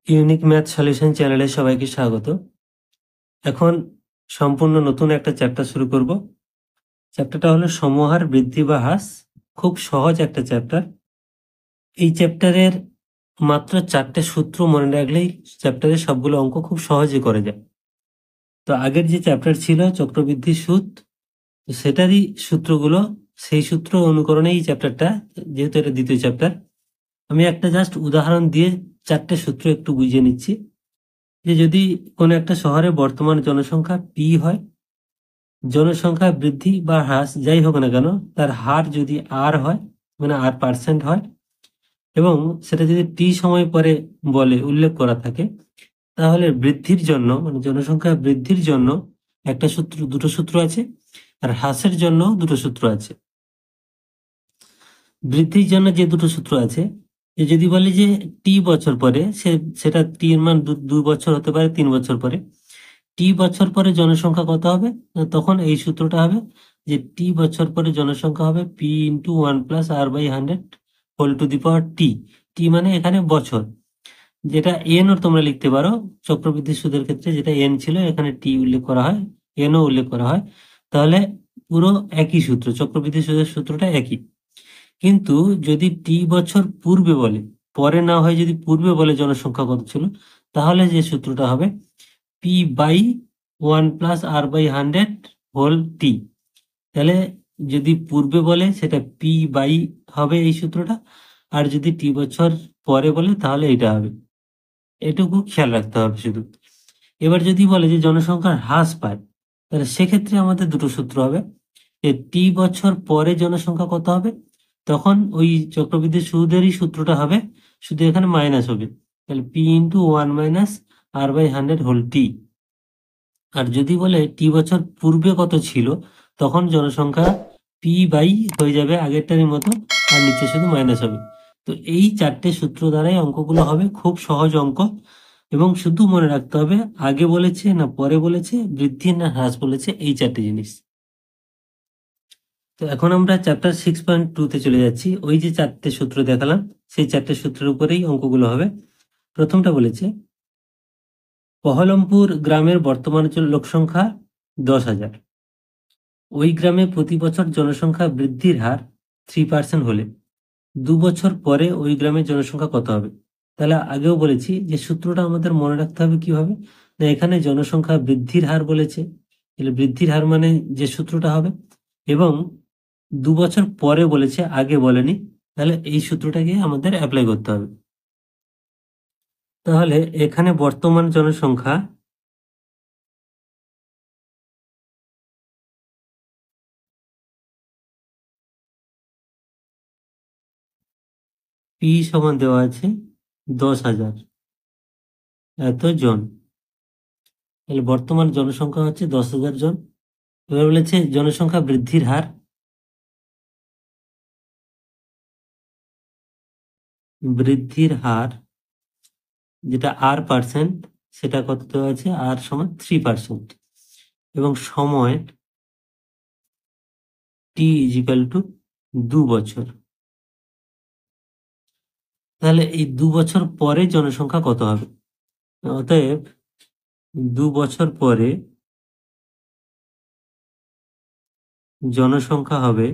Unique math solution চ্যানেলে সবাইকে স্বাগত। এখন সম্পূর্ণ নতুন একটা চ্যাপ্টার শুরু করব। চ্যাপ্টারটা হলো সমহার বৃদ্ধি বা হ্রাস। খুব সহজ একটা চ্যাপ্টার। এই চ্যাপ্টারের মাত্র 4টে সূত্র মনে রাখলেই চ্যাপ্টারের সবগুলো অঙ্ক খুব সহজে করে যায়। তো আগের যে চ্যাপ্টার ছিল চক্রবৃদ্ধির সুদ, তো সেটারই সূত্রগুলো, সেই সূত্র অনুকরণে এই চ্যাপ্টারটা, যেহেতু এটা দ্বিতীয় চ্যাপ্টার, আমি একটা জাস্ট উদাহরণ দিয়ে 4টে সূত্র একটু বুঝিয়ে নিচ্ছি। যে যদি কোনো একটা শহরে বর্তমান জনসংখ্যা পি হয়, জনসংখ্যা বৃদ্ধি বা হ্রাস যাই হোক না কেন, তার হার যদি আর হয়, মানে R% হয়, এবং সেটা যদি টি সময় পরে বলে উল্লেখ করা থাকে, তাহলে বৃদ্ধির জন্য, মানে জনসংখ্যা বৃদ্ধির জন্য একটা সূত্র, দুটো সূত্র আছে, আর হ্রাসের জন্য দুটো সূত্র আছে। বৃদ্ধির জন্য যে দুটো সূত্র আছে, যে যদি বলে যে টি বছর পরে, সেটা টি এর মান 2 বছর হতে পারে, 3 বছর পরে, টি বছর পরে জনসংখ্যা কত হবে, তখন এই সূত্রটা হবে যে টি বছর পরে জনসংখ্যা হবে P into 1+r/100 whole to the power T. T মানে এখানে বছর, যেটা এন ও তোমরা লিখতে পারো। চক্রবৃদ্ধি সুদের ক্ষেত্রে যেটা এন ছিল, এখানে টি উল্লেখ করা হয়, এন ও উল্লেখ করা হয়। তাহলে পুরো একই সূত্র, চক্রবৃদ্ধি সুদের সূত্রটা একই। কিন্তু যদি টি বছর পূর্বে বলে, পরে না হয় যদি পূর্বে বলে জনসংখ্যা কত ছিল, তাহলে যে সূত্রটা হবে P/1+r/100 হোল টি। তাহলে যদি পূর্বে বলে সেটা P/ হবে এই সূত্রটা, আর যদি টি বছর পরে বলে তাহলে এটা হবে। এটুকু খেয়াল রাখতে হবে শুধু। এবার যদি বলে যে জনসংখ্যার হ্রাস পায়, তাহলে সেক্ষেত্রে আমাদের দুটো সূত্র হবে। যে টি বছর পরে জনসংখ্যা কত হবে, তখন ওই চক্রবৃদ্ধি সুদেরই সূত্রটা হবে, শুধু এখানে মাইনাস হবে। তাহলে P×1 - r/100 হোল টি। আর যদি বলে টি বছর পূর্বে কত ছিল, তখন জনসংখ্যা P/ হয়ে যাবে আগেরটারই মতো, আর নিচে শুধু মাইনাস হবে। তো এই 4টে সূত্র দ্বারাই অঙ্কগুলো হবে। খুব সহজ অঙ্ক, এবং শুধু মনে রাখতে হবে আগে বলেছে না পরে বলেছে, বৃদ্ধি না হ্রাস বলেছে, এই 4টে জিনিস। তো এখন আমরা চ্যাপ্টার 6.2-তে চলে যাচ্ছি। ওই যে 4টে সূত্র দেখালাম, সেই 4টে সূত্রের উপরেই অঙ্কগুলো হবে। প্রথমটা বলেছে বহরমপুর গ্রামের বর্তমান লোক সংখ্যা 10,000। ওই গ্রামে প্রতি বছর জনসংখ্যা বৃদ্ধির হার 3% হলে 2 বছর পরে ওই গ্রামের জনসংখ্যা কত হবে। তাহলে আগেও বলেছি যে সূত্রটা আমাদের মনে রাখতে হবে কিভাবে, না এখানে জনসংখ্যা বৃদ্ধির হার বলেছে, তাহলে বৃদ্ধির হার মানে যে সূত্রটা হবে, এবং 2 বছর পরে বলেছে, আগে বলেনি, তাহলে এই সূত্রটাকে আমাদের অ্যাপ্লাই করতে হবে। তাহলে এখানে বর্তমান জনসংখ্যা পি সমান দেওয়া আছে 10,000 এত জন। তাহলে বর্তমান জনসংখ্যা হচ্ছে 10,000 জন। এবার বলেছে জনসংখ্যা বৃদ্ধির হার, বৃদ্ধির হার যেটা R%, সেটা কত দেওয়া আছে, R সমান 3%, এবং সময় T=2 বছর। তাহলে এই 2 বছর পরে জনসংখ্যা কত হবে, অতএব 2 বছর পরে জনসংখ্যা হবে,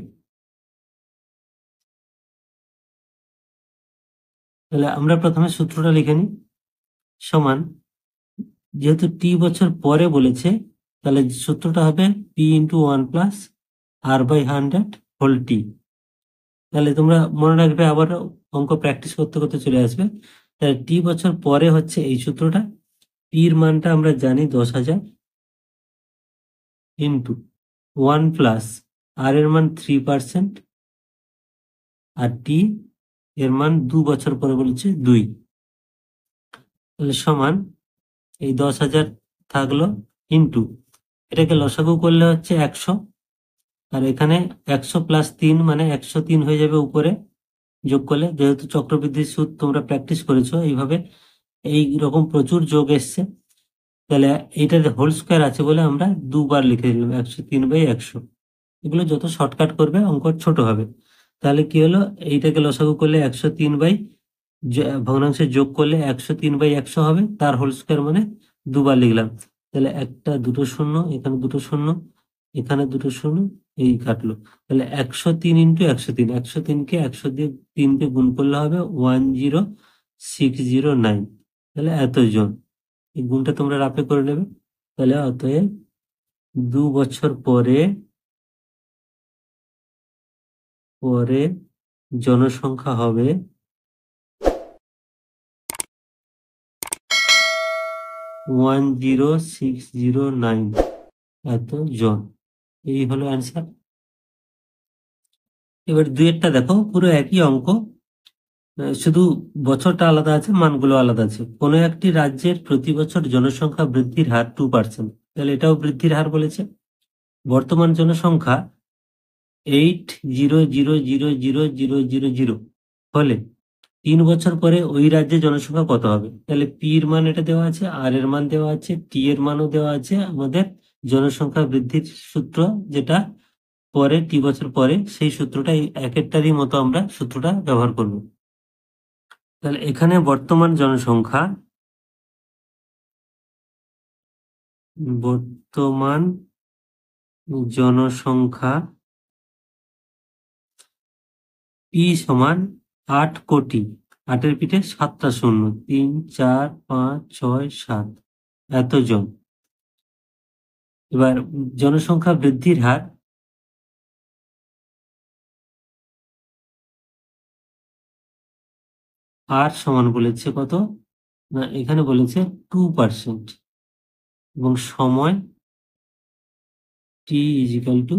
তাহলে আমরা প্রথমে সূত্রটা লিখে নিই। সমান, যেহেতু টি বছর পরে বলেছে, তাহলে সূত্রটা হবে P×1+r/100 হোল টি। তাহলে তোমরা মনে রাখবে, আবার অঙ্ক প্র্যাকটিস করতে করতে চলে আসবে। তাহলে টি বছর পরে হচ্ছে এই সূত্রটা, পির মানটা আমরা জানি 10,000, ইন্টু 1+, আর এর মান 3%, আর টি এর মান 2 বছর পরে বলেছে 2। তাহলে সমান এই 10,000 থাকলো, ইন্টু এটাকে লসাগু করলে হচ্ছে 100, আর এখানে 100+3 মানে 103 হয়ে যাবে উপরে যোগ করলে। যেহেতু চক্রবৃদ্ধির সুদ তোমরা প্র্যাকটিস করেছো, এইভাবে এই রকম প্রচুর যোগ এসছে, তাহলে এইটার হোল স্কোয়ার আছে বলে আমরা দুবার লিখে দিলাম 103/100। এগুলো যত শর্টকাট করবে অঙ্ক ছোট হবে। তাহলে কি হলো, এইটাকে লসাগু করলে ভগ্নাংশে যোগ করলে 103/100 হবে, তার হোল স্কোয়ার মানে দুবার লিখলাম। তাহলে একটা দুটো শূন্য, এখানে দুটো শূন্য, এখানে দুটো শূন্য, এই কাটলো। তাহলে 103 ইন্টু 103, 103কে 103 দিয়ে গুণ করলে হবে 10609। তাহলে এতজন। এই গুণটা তোমরা রাফে করে নেবে। তাহলে অতএব 2 বছর পরে পরে জনসংখ্যা হবে 10609 এতজন। এই হলো অ্যান্সার। এবার দুইয়েরটা দেখো, পুরো একই অঙ্ক, শুধু বছরটা আলাদা আছে, মানগুলো আলাদা আছে। কোনো একটি রাজ্যের প্রতি বছর জনসংখ্যা বৃদ্ধির হার 2%, তাহলে এটাও বৃদ্ধির হার বলেছে। বর্তমান জনসংখ্যা 8,000,000,000 হলে 3 বছর পরে ওই রাজ্যে জনসংখ্যা কত হবে? তাহলে পি এর মান এটা দেওয়া আছে, আর এর মান দেওয়া আছে, টি এর মানও দেওয়া আছে। আমাদের জনসংখ্যা বৃদ্ধির সূত্র যেটা পরে টি বছর পরে, সেই সূত্রটা এক একটারই মতো আমরা সূত্রটা ব্যবহার করব। তাহলে এখানে বর্তমান জনসংখ্যা পি সমান 8 কোটি, 8-এর পিঠে 7টা শূন্য, 3 4 5 6 7 এতজন। এবার জনসংখ্যা বৃদ্ধির হার আর সমান বলেছে কত না, এখানে বলেছে 2%, এবং সময় টি ইজিক্যাল টু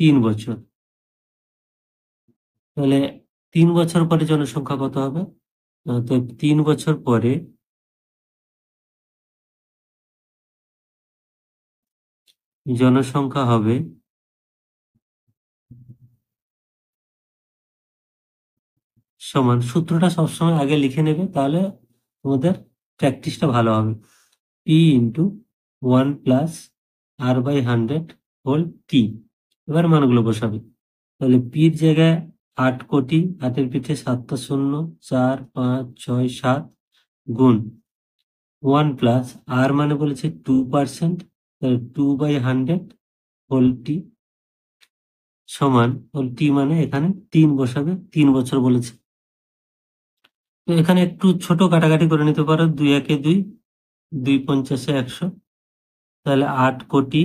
3 বছর। তাহলে 3 বছর পরে জনসংখ্যা কত হবে? তো 3 বছর পরে জনসংখ্যা হবে সমান, সূত্রটা সবসময় আগে লিখে নেবে, তাহলে তোমাদের প্র্যাকটিসটা ভালো হবে। পি ইন্টু 1+r/100 হোল টি। এবার মানগুলো বসাবে। তাহলে পির জায়গায় 8 কোটি, 8-এর পিঠে 7টা শূন্য, 4 5 6 7 গুণ 1+ আর মানে বলেছে 2%, তাহলে 2/100 হোল টি সমান, হোল টি মানে এখানে 3 বসাবে, 3 বছর বলেছে। তো এখানে একটু ছোট কাটাকাটি করে নিতে পারো, 2 একে 2, 2 পঞ্চাশে 100। তাহলে 8 কোটি,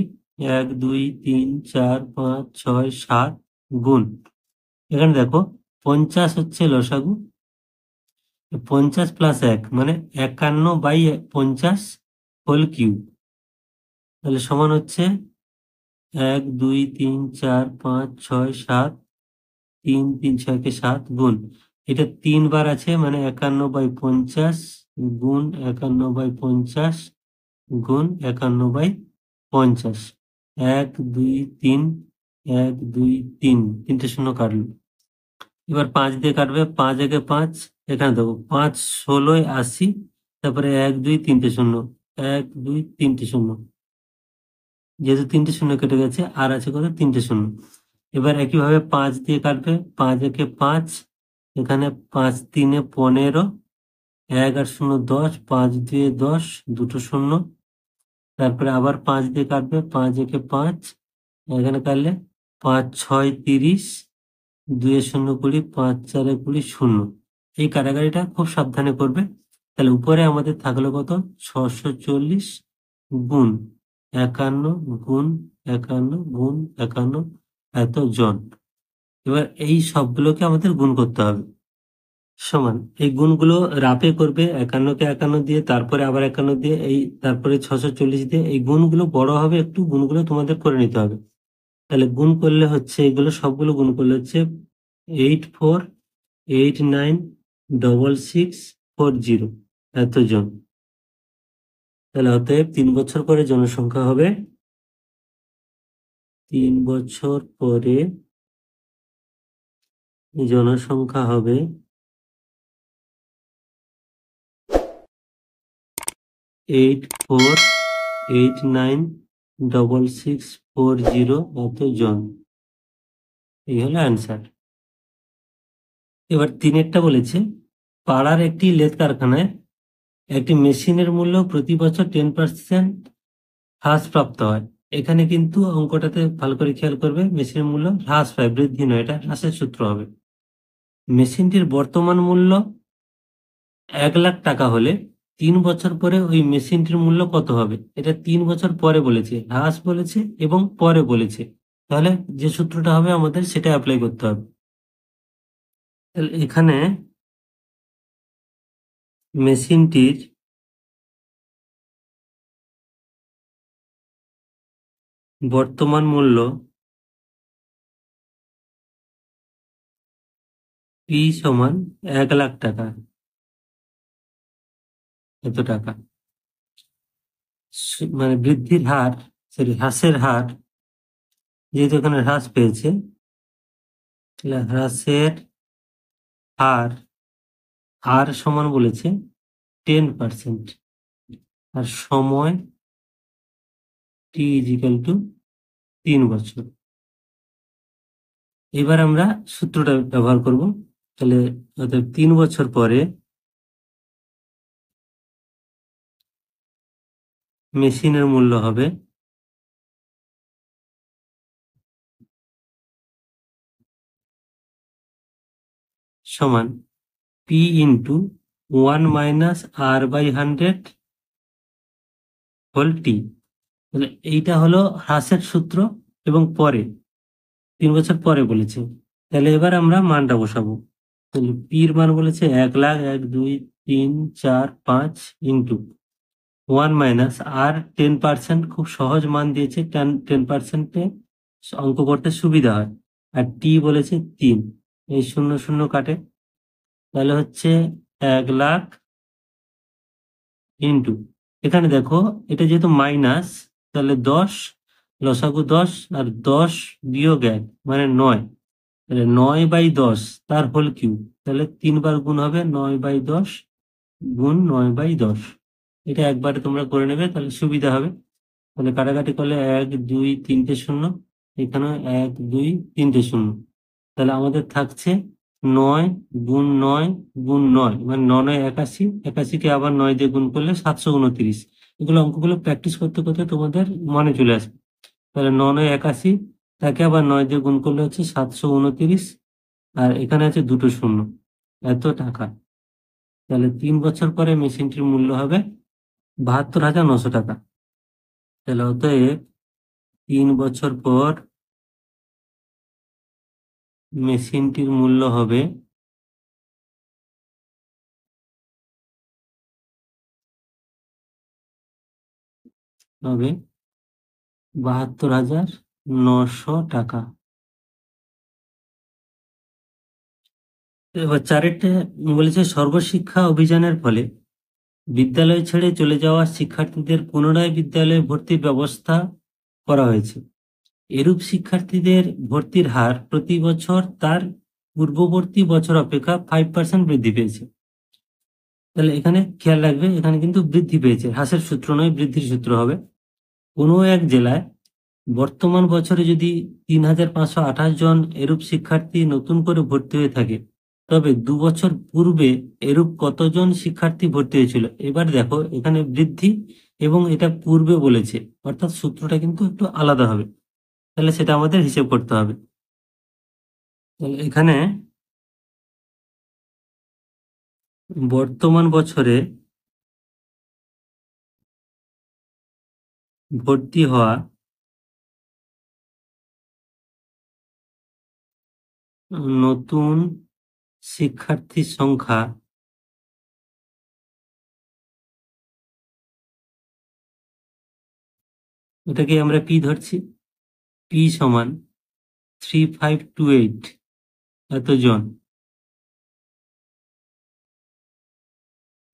1 2 3 4 5 6 7 গুণ, এখানে দেখো 50 হচ্ছে লসাগু, 50+1 মানে 51/50 হোল কিউব। তাহলে সমান হচ্ছে 1 2 3 4 5 6 7, 3 3 6 কে 7 গুণ, এটা 3 বার আছে মানে 51/50 গুণ 51/50 গুণ 51/50, 1 2 3, 1 2 3, 3টে শূন্য কাটলো। এবার 5 দিয়ে কাটবে, 5 একে 5, এখানে দেখো 5 16 80, তারপরে 1 2 3টে শূন্য, 1 2 3টে শূন্য, যেহেতু 3টে শূন্য কেটে গেছে, আর আছে কত? 3টে শূন্য। এবার একইভাবে 5 দিয়ে কাটবে, 5 একে 5, এখানে 5 3 15, 1 আর 0 10, 5 2 10, দুটো শূন্য। তারপরে আবার 5 দিয়ে কাটবে, 5 একে 5, এখানে কাটলে 5 6 30, 2 শূন্য 20, 5 4 20 শূন্য। এই কাটাকাটিটা খুব সাবধানে করবে। তাহলে উপরে আমাদের থাকলো কত? 640 গুণ 51 গুণ 51 গুণ 51 এতজন। এবার এই সবগুলোকে আমাদের গুণ করতে হবে সমান। এই গুণগুলো রাফে করবে, 51কে 51 দিয়ে, তারপরে আবার 51 দিয়ে, এই তারপরে 640 দিয়ে। এই গুণগুলো বড় হবে একটু, গুণগুলো তোমাদের করে নিতে হবে। তাহলে গুণ করলে হচ্ছে, এগুলো সবগুলো গুণ করলে হচ্ছে 84896640 এতজন। তাহলে অতএব 3 বছর পরে জনসংখ্যা হবে 3 বছর পরে জনসংখ্যা হবে 84896640 এতজন। এই হলো অ্যান্সার। এবার 3-এরটা বলেছে পাড়ার একটি লেদ কারখানায় একটি মেশিনের মূল্য প্রতি বছর 10% হ্রাসপ্রাপ্ত হয়। এখানে কিন্তু অঙ্কটাতে ভালো করে খেয়াল করবে, মেশিনের মূল্য হ্রাস পায়, বৃদ্ধি নয়, এটা হ্রাসের সূত্র হবে। মেশিনটির বর্তমান মূল্য 1 লাখ টাকা হলে 3 বছর পরে ওই মেশিনটির মূল্য কত হবে? এটা 3 বছর পরে বলেছে, হ্রাস বলেছে এবং পরে বলেছে। তাহলে যে সূত্রটা হবে আমাদের সেটা অ্যাপ্লাই করতে হবে। তাহলে এখানে মেশিনটির বর্তমান মূল্য P সমান 1 লাখ টাকা, এত টাকা। মানে বৃদ্ধির হার, সরি হ্রাসের হার, যেহেতু এখানে হ্রাস পেয়েছে, তাহলে হ্রাসের হার আর সমান বলেছে 10%, আর সময় টি ইজিক্যাল টু 3 বছর। এবার আমরা সূত্রটা ব্যবহার করব। তাহলে অর্থাৎ 3 বছর পরে মেশিনের মূল্য হবে সমান পি ইন্টু 1 - R/100 হোল টি। তাহলে এইটা হলো হ্রাসের সূত্র এবং পরে 3 বছর পরে বলেছে। তাহলে এবার আমরা মানটা বসাবো। তাহলে পির মান বলেছে 1 লাখ, 1, 2, 3, 4, 5 ইন্টু 1 - R 10%, খুব সহজ মান দিয়েছে, 10%-এ অঙ্ক করতে সুবিধা হয়। আর টি বলেছে 3, এই 0 0 কাটে, তাহলে হচ্ছে 1 লাখ ইন্টু, এখানে দেখো এটা যেহেতু মাইনাস, তাহলে 10, লসাগু 10, আর 10 বিয়োগ 1 মানে 9, তাহলে 9/10 তার হোল কিউব, তাহলে 3 বার গুণ হবে, 9/10 গুণ 9/10। এটা একবারে তোমরা করে নেবে, তাহলে সুবিধা হবে। তাহলে কাটাকাটি করলে 1, 2, 3টে শূন্য, এখানে 1, 2, 3টে শূন্য, তাহলে আমাদের থাকছে 9 গুণ 9 গুণ 9, মানে 9 9 81, 81কে আবার 9 দিয়ে গুণ করলে 729। এগুলো অঙ্কগুলো প্র্যাকটিস করতে করতে তোমাদের মনে চলে আসবে। তাহলে 9 9 81, তাকে আবার 9 দিয়ে গুণ করলে হচ্ছে 729, আর এখানে আছে দুটো শূন্য, এত টাকা। তাহলে 3 বছর পরে মেশিনটির মূল্য হবে 72,900 টাকা। তাহলে অতএব 3 বছর পর মেশিনটির মূল্য হবে 72,900 টাকা। এবার চারেরটা বলেছে, সর্বশিক্ষা অভিযানের ফলে বিদ্যালয় ছেড়ে চলে যাওয়া শিক্ষার্থীদের পুনরায় বিদ্যালয়ে ভর্তির ব্যবস্থা করা হয়েছে। এরূপ শিক্ষার্থীদের ভর্তির হার প্রতি বছর তার পূর্ববর্তী বছর অপেক্ষা 5% বৃদ্ধি পেয়েছে। তাহলে এখানে খেয়াল রাখবে, এখানে কিন্তু বৃদ্ধি পেয়েছে, হ্রাসের সূত্র নয়, বৃদ্ধির সূত্র হবে। কোনো এক জেলায় বর্তমান বছরে যদি 3,528 জন এরূপ শিক্ষার্থী নতুন করে ভর্তি হয়ে থাকে, তবে 2 বছর পূর্বে এরূপ কতজন শিক্ষার্থী ভর্তি হয়েছিল? এবার দেখো এখানে বৃদ্ধি এবং এটা পূর্বে বলেছে, অর্থাৎ সূত্রটা কিন্তু একটু আলাদা হবে, তাহলে সেটা আমাদের হিসেব করতে হবে। তাহলে এখানে বর্তমান বছরে ভর্তি হওয়া নতুন শিক্ষার্থীর সংখ্যা এটাকে আমরা পি ধরছি, পি সমান 3528 এতজন।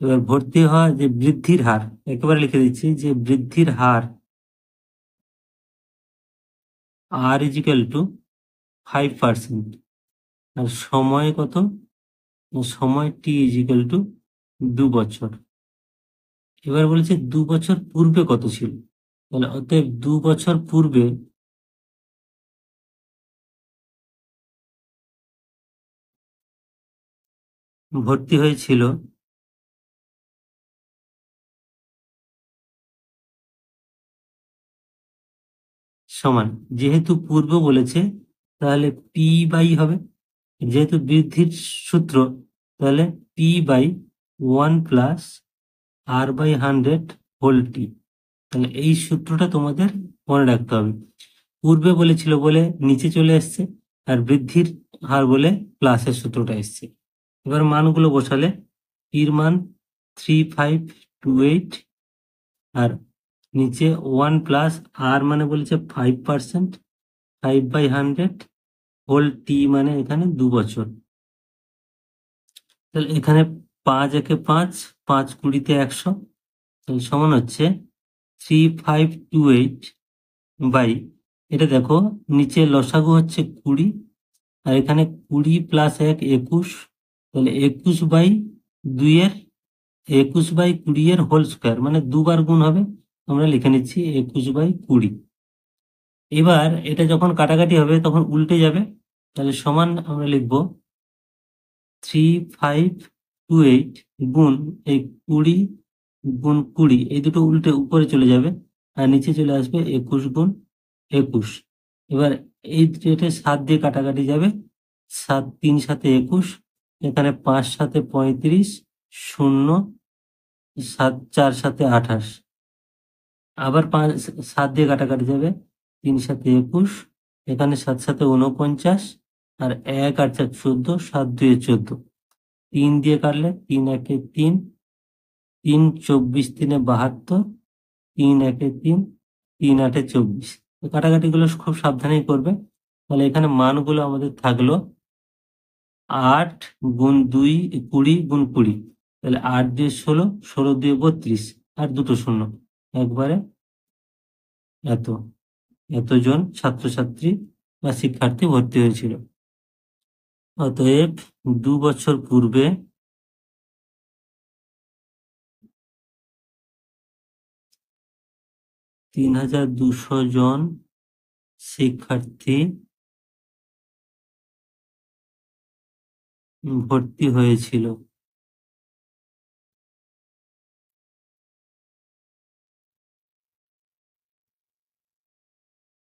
এবার ভর্তি হওয়া যে বৃদ্ধির হার, একেবারে লিখে দিচ্ছি যে বৃদ্ধির হার আর ইজিক্যাল টু 5%, আর সময় কত? সময় টি ইজিক্যাল টু 2 বছর। এবার বলেছে 2 বছর পূর্বে কত ছিল, তাহলে অতএব 2 বছর পূর্বে ভর্তি হয়েছিল সমান, যেহেতু পূর্ব বলেছে তাহলে পি বাই হবে, যেহেতু বৃদ্ধির সূত্র তাহলে পি বাই 1+r/100 হোল টি। তাহলে এই সূত্রটা তোমাদের মনে রাখতে হবে। পূর্বে বলেছিল বলে নিচে চলে এসছে, আর বৃদ্ধির হার বলে প্লাসের সূত্রটা এসছে। এবার মানগুলো বসালে পির মান 3528, আর নিচে 1+r মানে বলেছে 5%, 5/100 হোল টি মানে এখানে 2 বছর। তাহলে এখানে 5 একে 5, 5 20 100, তাহলে সমান হচ্ছে 3528 বাই, এটা দেখো নিচে লসাগু হচ্ছে 20, আর এখানে 20 + 1 21, তাহলে 21/2 21/20 হোল স্কোয়ার, মানে দুবার গুণ হবে, আমরা লিখে নিচ্ছি 21/20। এবার এটা যখন কাটাকাটি হবে তখন উল্টে যাবে, তাহলে সমান আমরা লিখব 3528 গুণ এই 20 গুণ 20, এই দুটো উল্টে উপরে চলে যাবে, আর নিচে চলে আসবে 21 গুণ 21। এবার এই এটা 7 দিয়ে কাটাকাটি যাবে, 7 3 7 21, এখানে 5 7 35, 0 7 4 7 28, আবার 7 দিয়ে কাটাকাটি যাবে, 3 7 21, এখানে 7 7 49, আর 1 আর 4 14, 7 2 14, 3 দিয়ে কাটলে 3 1 3, 3 24 3 72, 3 1 3, 3 8 24। তো কাটাকাটিগুলো খুব সাবধানেই করবে। তাহলে এখানে মানগুলো আমাদের থাকলো 8 গুণ 2 20 গুণ 20, তাহলে 8 দিয়ে 16, 16 দিয়ে 32, আর দুটো শূন্য, একবারে এতজন ছাত্রছাত্রী বা শিক্ষার্থী ভর্তি হয়েছিল। অতএব 2 বছর পূর্বে 3200 জন শিক্ষার্থী ভর্তি হয়েছিল।